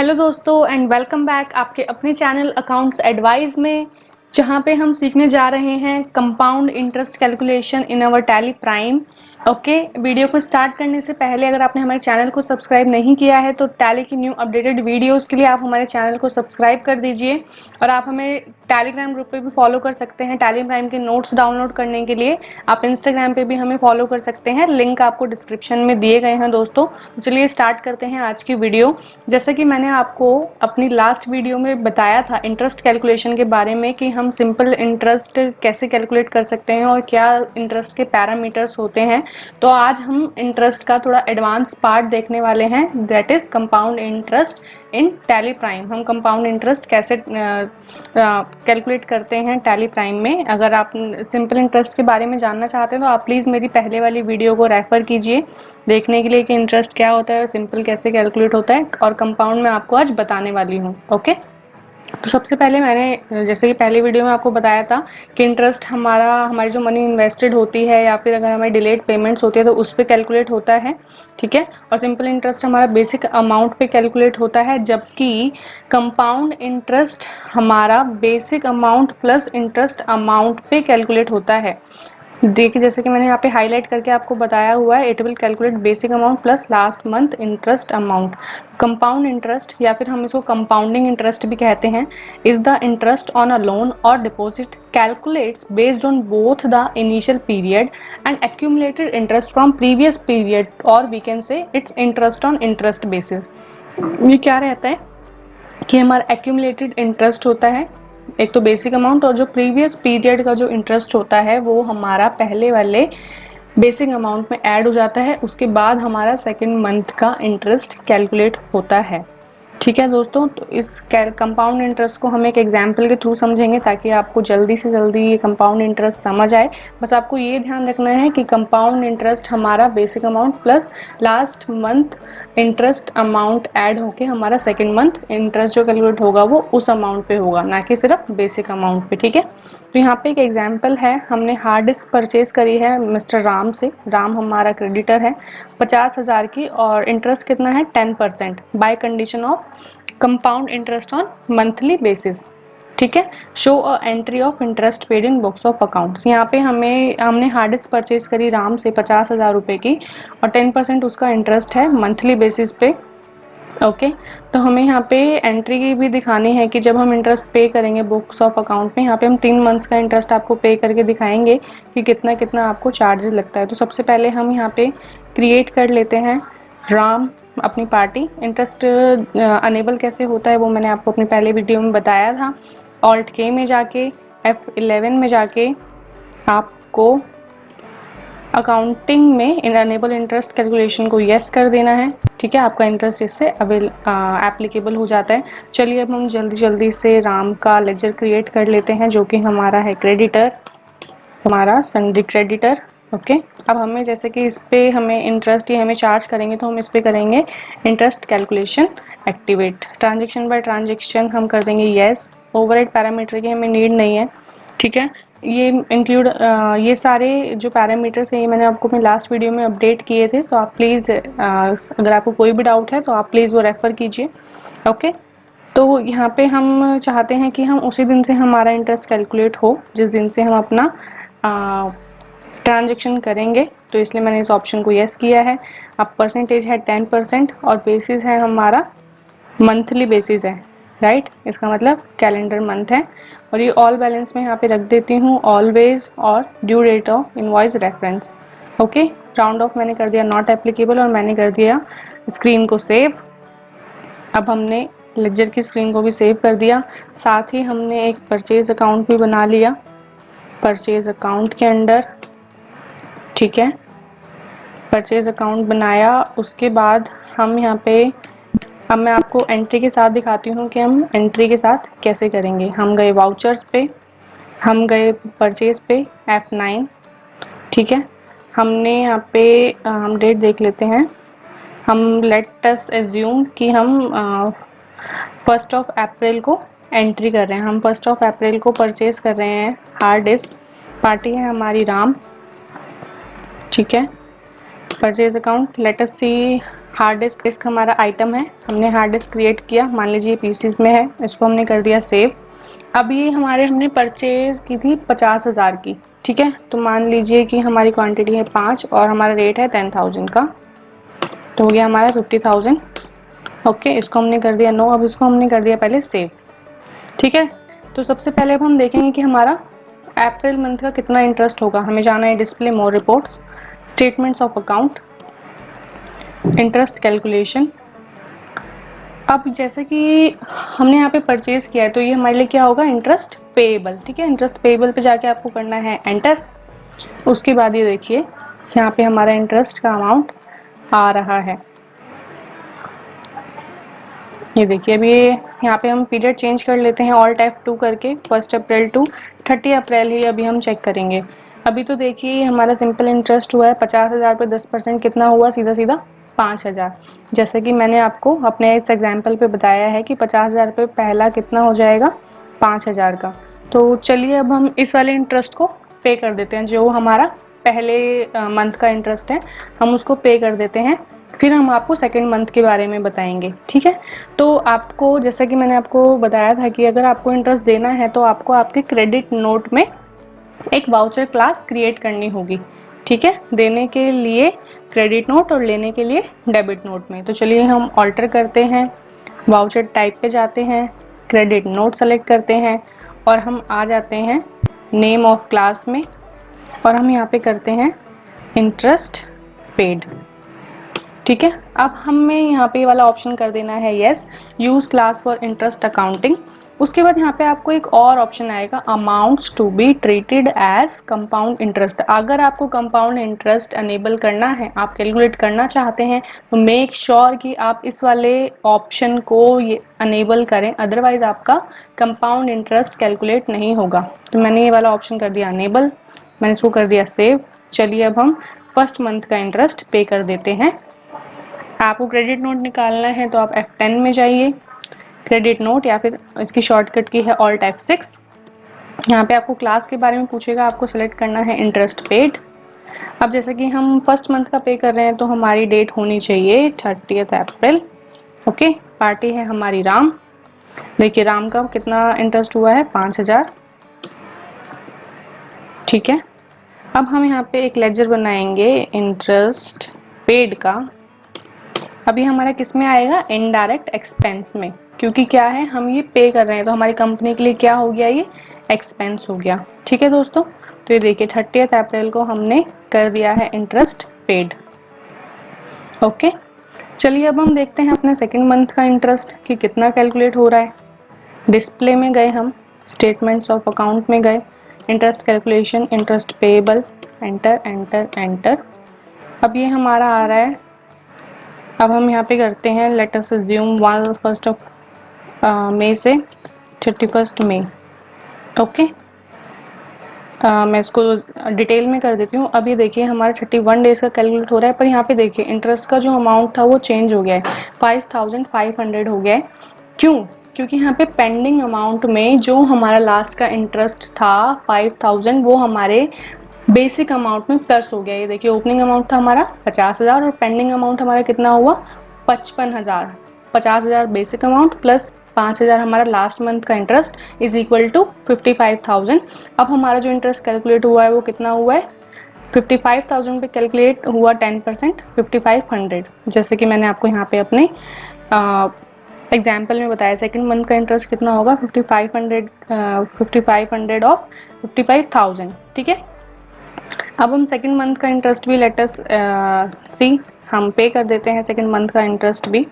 Hello दोस्तों and welcome back आपके अपने चैनल अकाउंट्स एडवाइस में, जहां पे हम सीखने जा रहे हैं compound interest calculation in our tally prime. Okay, video को स्टार्ट करने से पहले अगर आपने हमारे चैनल को सब्सक्राइब नहीं किया है तो टैली की न्यू अपडेटेड वीडियोस के लिए आप हमारे चैनल को सब्सक्राइब कर दीजिए। और आप हमें टेलीग्राम ग्रुप पे भी फॉलो कर सकते हैं। टैली प्राइम के नोट्स डाउनलोड करने के लिए आप इंस्टाग्राम पे भी हमें फॉलो कर सकते हैं, लिंक आपको डिस्क्रिप्शन में दिए गए हैं। दोस्तों चलिए स्टार्ट करते हैं आज की वीडियो। जैसा कि मैंने आपको अपनी लास्ट वीडियो में बताया था इंटरेस्ट कैलकुलेशन के बारे में कि हम सिंपल इंटरेस्ट कैसे कैलकुलेट कर सकते हैं और क्या इंटरेस्ट के पैरामीटर्स होते हैं, तो आज हम इंटरेस्ट का थोड़ा एडवांस पार्ट देखने वाले हैं, that is compound interest in tally prime. हम कंपाउंड इंटरेस्ट कैसे कैलकुलेट करते हैं टैली प्राइम में। अगर आप सिंपल इंटरेस्ट के बारे में जानना चाहते हैं तो आप प्लीज़ मेरी पहले वाली वीडियो को रेफर कीजिए देखने के लिए कि इंटरेस्ट क्या होता है और सिंपल कैसे कैलकुलेट होता है, और कंपाउंड में आपको आज बताने वाली हूँ। ओके, तो सबसे पहले मैंने जैसे कि पहले वीडियो में आपको बताया था कि इंटरेस्ट हमारी जो मनी इन्वेस्टेड होती है या फिर अगर हमारी डिलेड पेमेंट्स होती है तो उस पर कैलकुलेट होता है, ठीक है। और सिंपल इंटरेस्ट हमारा बेसिक अमाउंट पे कैलकुलेट होता है, जबकि कंपाउंड इंटरेस्ट हमारा basic amount plus interest amount पे कैलकुलेट होता है। देखिए जैसे कि मैंने यहाँ पे हाईलाइट करके आपको बताया हुआ है, it will calculate basic amount plus last month interest amount. Compound interest या फिर हम इसको कंपाउंडिंग इंटरेस्ट भी कहते हैं, is the interest on a loan और deposit calculates based on both the initial period and accumulated interest from previous period, और we can say it's interest on interest basis. ये क्या रहता है कि हमारा एक्यूमुलेटेड इंटरेस्ट होता है, एक तो बेसिक अमाउंट, और जो प्रीवियस पीरियड का जो इंटरेस्ट होता है वो हमारा पहले वाले बेसिक अमाउंट में ऐड हो जाता है, उसके बाद हमारा सेकेंड मंथ का इंटरेस्ट कैलकुलेट होता है। ठीक है दोस्तों, तो इस कंपाउंड इंटरेस्ट को हम एक एग्जाम्पल के थ्रू समझेंगे ताकि आपको जल्दी से जल्दी ये कंपाउंड इंटरेस्ट समझ आए। बस आपको ये ध्यान रखना है कि कंपाउंड इंटरेस्ट हमारा basic amount plus last month interest amount add होके हमारा सेकेंड मंथ इंटरेस्ट जो कैलकुलेट होगा वो उस अमाउंट पे होगा, ना कि सिर्फ बेसिक अमाउंट पे, ठीक है। तो यहाँ पे एक एग्जाम्पल है, हमने हार्ड डिस्क परचेज करी है मिस्टर राम से। राम हमारा क्रेडिटर है 50,000 की, और इंटरेस्ट कितना है 10% by condition of compound interest on monthly basis, ठीक है। Show a entry of interest paid in books of accounts. यहाँ पे हमने हार्ड डिस्क परचेज करी राम से 50,000 रुपये की, और 10% उसका इंटरेस्ट है मंथली बेसिस पे। ओके, तो हमें यहाँ पे एंट्री भी दिखानी है कि जब हम इंटरेस्ट पे करेंगे बुक्स ऑफ अकाउंट में, यहाँ पे हम 3 मंथ्स का इंटरेस्ट आपको पे करके दिखाएंगे कि कितना कितना आपको चार्जेस लगता है। तो सबसे पहले हम यहाँ पे क्रिएट कर लेते हैं राम अपनी पार्टी। इंटरेस्ट अनेबल कैसे होता है वो मैंने आपको अपनी पहले वीडियो में बताया था। ऑल्ट के में जाके F11 में जाके आपको अकाउंटिंग में अनेबल इंटरेस्ट कैलकुलेशन को यस कर देना है, ठीक है। आपका इंटरेस्ट इससे एप्लीकेबल हो जाता है। चलिए अब हम जल्दी जल्दी से राम का लेजर क्रिएट कर लेते हैं, जो कि हमारा है क्रेडिटर, हमारा सन्ड्री क्रेडिटर। ओके, अब हमें जैसे कि इस पे हमें इंटरेस्ट ही हमें चार्ज करेंगे तो हम इस पे करेंगे interest calculation activate. Transaction by transaction हम कर देंगे यस। ओवरहेड पैरामीटर की हमें नीड नहीं है, ठीक है। ये इंक्लूड ये सारे जो पैरामीटर्स हैं ये मैंने आपको अपनी लास्ट वीडियो में अपडेट किए थे, तो आप प्लीज़ अगर आपको कोई भी डाउट है तो आप प्लीज़ वो रेफ़र कीजिए। ओके, तो यहाँ पे हम चाहते हैं कि हम उसी दिन से हमारा इंटरेस्ट कैलकुलेट हो जिस दिन से हम अपना ट्रांजेक्शन करेंगे, तो इसलिए मैंने इस ऑप्शन को यस किया है। अब परसेंटेज है 10% और बेसिस है हमारा मंथली बेसिस है, राइट। इसका मतलब कैलेंडर मंथ है। और ये ऑल बैलेंस में यहाँ पे रख देती हूँ ऑलवेज, और due date of invoice reference. Okay, round off मैंने कर दिया नॉट एप्लीकेबल, और मैंने कर दिया स्क्रीन को सेव। अब हमने लेजर की स्क्रीन को भी सेव कर दिया, साथ ही हमने एक परचेज अकाउंट भी बना लिया परचेज अकाउंट के अंडर, ठीक है। परचेज अकाउंट बनाया, उसके बाद हम यहाँ पे, अब मैं आपको एंट्री के साथ दिखाती हूँ कि हम एंट्री के साथ कैसे करेंगे। हम गए वाउचर्स पे, हम गए परचेज पे F9, ठीक है। हमने यहाँ पे हम डेट देख लेते हैं। हम लेट अस एज्यूम कि हम 1 अप्रैल को एंट्री कर रहे हैं। हम 1 अप्रैल को परचेज कर रहे हैं हार्ड डिस्क। पार्टी है हमारी राम, ठीक है। परचेज अकाउंट लेट अस सी हार्ड डिस्क हमारा आइटम है, हमने हार्ड डिस्क क्रिएट किया, मान लीजिए पीसीज में है, इसको हमने कर दिया सेव। अब ये हमने परचेज की थी 50,000 की, ठीक है। तो मान लीजिए कि हमारी क्वांटिटी है 5 और हमारा रेट है 10,000 का, तो हो गया हमारा 50,000। ओके, इसको हमने कर दिया नो। अब इसको हमने कर दिया पहले सेव, ठीक है। तो सबसे पहले अब हम देखेंगे कि हमारा अप्रैल मंथ का कितना इंटरेस्ट होगा। हमें जाना है display more reports, statements of account, interest calculation. अब जैसे कि हमने यहाँ पे परचेज किया है तो ये हमारे लिए क्या होगा, इंटरेस्ट पेएबल, ठीक है। इंटरेस्ट पेएबल पे जाके आपको करना है एंटर। उसके बाद ये देखिए यहाँ पे हमारा इंटरेस्ट का अमाउंट आ रहा है, ये देखिए। अभी यहाँ पे हम पीरियड चेंज कर लेते हैं ऑल्ट F2 करके, 1 अप्रैल टू 30 अप्रैल ही अभी हम चेक करेंगे। अभी तो देखिए हमारा सिंपल इंटरेस्ट हुआ है 50,000 पे 10% कितना हुआ, सीधा सीधा 5,000। जैसे कि मैंने आपको अपने इस एग्जाम्पल पे बताया है कि 50,000 पे पहला कितना हो जाएगा, 5,000 का। तो चलिए अब हम इस वाले इंटरेस्ट को पे कर देते हैं, जो हमारा पहले मंथ का इंटरेस्ट है हम उसको पे कर देते हैं, फिर हम आपको सेकेंड मंथ के बारे में बताएंगे, ठीक है। तो आपको, जैसा कि मैंने आपको बताया था कि अगर आपको इंटरेस्ट देना है तो आपको आपके क्रेडिट नोट में एक वाउचर क्लास क्रिएट करनी होगी, ठीक है। देने के लिए क्रेडिट नोट और लेने के लिए डेबिट नोट में। तो चलिए हम ऑल्टर करते हैं, वाउचर टाइप पे जाते हैं, क्रेडिट नोट सेलेक्ट करते हैं और हम आ जाते हैं नेम ऑफ क्लास में और हम यहाँ पे करते हैं इंटरेस्ट पेड, ठीक है। अब हमें यहाँ पे वाला ऑप्शन कर देना है yes, use class for interest accounting. उसके बाद यहाँ पे आपको एक और ऑप्शन आएगा, amounts to be treated as compound interest. अगर आपको कंपाउंड इंटरेस्ट अनेबल करना है, आप कैलकुलेट करना चाहते हैं, तो मेक श्योर कि आप इस वाले ऑप्शन को ये अनेबल करें, अदरवाइज आपका कंपाउंड इंटरेस्ट कैलकुलेट नहीं होगा। तो मैंने ये वाला ऑप्शन कर दिया अनेबल, मैंने इसको कर दिया सेव। चलिए अब हम फर्स्ट मंथ का इंटरेस्ट पे कर देते हैं। आपको क्रेडिट नोट निकालना है तो आप F10 में जाइए, क्रेडिट नोट, या फिर इसकी शॉर्टकट की है ऑल्ट F6। यहाँ पे आपको क्लास के बारे में पूछेगा, आपको सेलेक्ट करना है इंटरेस्ट पेड। अब जैसे कि हम फर्स्ट मंथ का पे कर रहे हैं तो हमारी डेट होनी चाहिए 30 अप्रैल। ओके, पार्टी है हमारी राम। देखिए राम का कितना इंटरेस्ट हुआ है, 5,000, ठीक है। अब हम यहाँ पे एक लेजर बनाएंगे इंटरेस्ट पेड का। अभी हमारा किस में आएगा, इनडायरेक्ट एक्सपेंस में, क्योंकि क्या है हम ये पे कर रहे हैं तो हमारी कंपनी के लिए क्या हो गया, ये एक्सपेंस हो गया, ठीक है दोस्तों। तो ये देखिए 30 अप्रैल को हमने कर दिया है इंटरेस्ट पेड। ओके, चलिए अब हम देखते हैं अपने सेकेंड मंथ का इंटरेस्ट कि कितना कैलकुलेट हो रहा है। डिस्प्ले में गए हम, स्टेटमेंट्स ऑफ अकाउंट में गए, interest calculation, interest payable, enter enter enter. अब ये हमारा आ रहा है। अब हम यहाँ पे करते हैं, लेट अस अज्यूम 1 मई से 31 मई। ओके, मैं इसको डिटेल में कर देती हूँ। अब ये देखिए हमारा 31 डेज का कैलकुलेट हो रहा है, पर यहाँ पे देखिए इंटरेस्ट का जो अमाउंट था वो चेंज हो गया है, 5,500 हो गया है। क्यों, क्योंकि यहाँ पे पेंडिंग अमाउंट में जो हमारा लास्ट का इंटरेस्ट था 5,000, वो हमारे बेसिक अमाउंट में प्लस हो गया। ये देखिए ओपनिंग अमाउंट था हमारा 50,000 और पेंडिंग अमाउंट हमारा कितना हुआ, 55,000। 50,000 बेसिक अमाउंट प्लस 5,000 हमारा लास्ट मंथ का इंटरेस्ट इज इक्वल टू 55,000। अब हमारा जो इंटरेस्ट कैलकुलेट हुआ है वो कितना हुआ है, 55,000 पे कैलकुलेट हुआ 10%, 5,500। जैसे कि मैंने आपको यहाँ पे अपने एग्जाम्पल में बताया, सेकेंड मंथ का इंटरेस्ट कितना होगा, 5,500 ऑफ 55,000, ठीक है। अब हम सेकेंड मंथ का इंटरेस्ट भी लेट अस सी, हम पे कर देते हैं सेकेंड मंथ का इंटरेस्ट भी,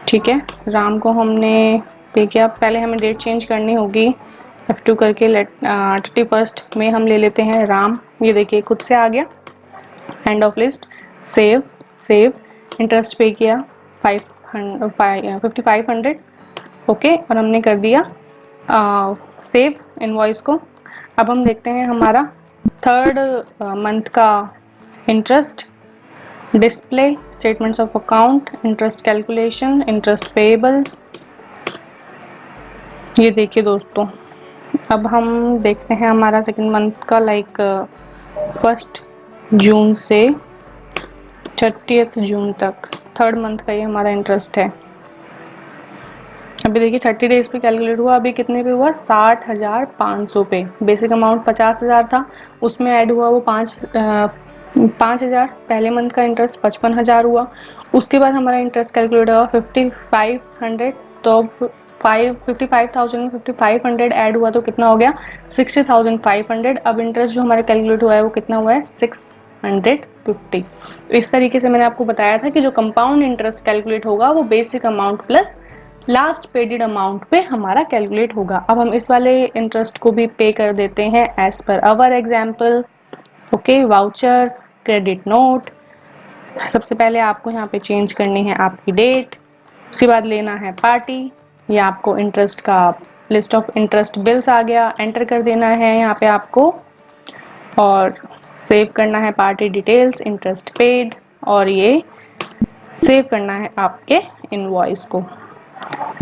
ठीक है। राम को हमने पे किया, पहले हमें डेट चेंज करनी होगी, F2 करके 31 में हम ले लेते हैं राम। ये देखिए खुद से आ गया, end of list, save save, interest पे किया 5,500, ओके, और हमने कर दिया सेव इनवॉइस को। अब हम देखते हैं हमारा थर्ड मंथ का interest, display, statements of account, interest calculation, interest payable. ये देखिए दोस्तों, अब हम देखते हैं हमारा सेकेंड मंथ का, लाइक 1 जून से 30 जून तक 3rd मंथ का ये हमारा इंटरेस्ट है। अभी देखिए 30 डेज पे कैलकुलेट हुआ, अभी कितने पे हुआ, 60,500 पे। बेसिक अमाउंट 50,000 था, उसमें ऐड हुआ वो 5,000। पहले मंथ का इंटरेस्ट 55,000 हुआ। उसके बाद हमारा इंटरेस्ट कैलकुलेट हुआ 5500, तो 55,000 में 5500 ऐड हुआ तो कितना हो गया, 60,500। अब इंटरेस्ट जो हमारा कैलकुलेट हुआ है वो कितना हुआ है, 650। तो इस तरीके से मैंने आपको बताया था कि जो कंपाउंड इंटरेस्ट कैलकुलेट होगा वो basic amount plus last padded amount पे हमारा कैलकुलेट होगा। अब हम इस वाले इंटरेस्ट को भी पे कर देते हैं as per our example. Okay, vouchers, credit note. सबसे पहले आपको यहाँ पे चेंज करनी है आपकी डेट, उसके बाद लेना है पार्टी। या आपको इंटरेस्ट का लिस्ट ऑफ इंटरेस्ट बिल्स आ गया, एंटर कर देना है यहाँ पे आपको, और सेव करना है पार्टी डिटेल्स, इंटरेस्ट पेड, और ये सेव करना है आपके इनवॉइस को।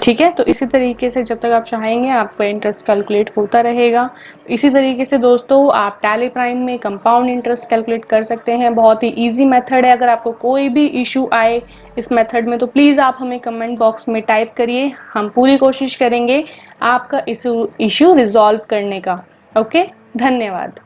ठीक है, तो इसी तरीके से जब तक आप चाहेंगे आपका इंटरेस्ट कैलकुलेट होता रहेगा। इसी तरीके से दोस्तों आप टैली प्राइम में कंपाउंड इंटरेस्ट कैलकुलेट कर सकते हैं। बहुत ही इजी मेथड है। अगर आपको कोई भी इशू आए इस मेथड में तो प्लीज़ आप हमें कमेंट बॉक्स में टाइप करिए, हम पूरी कोशिश करेंगे आपका इशू रिजॉल्व करने का। ओके, धन्यवाद।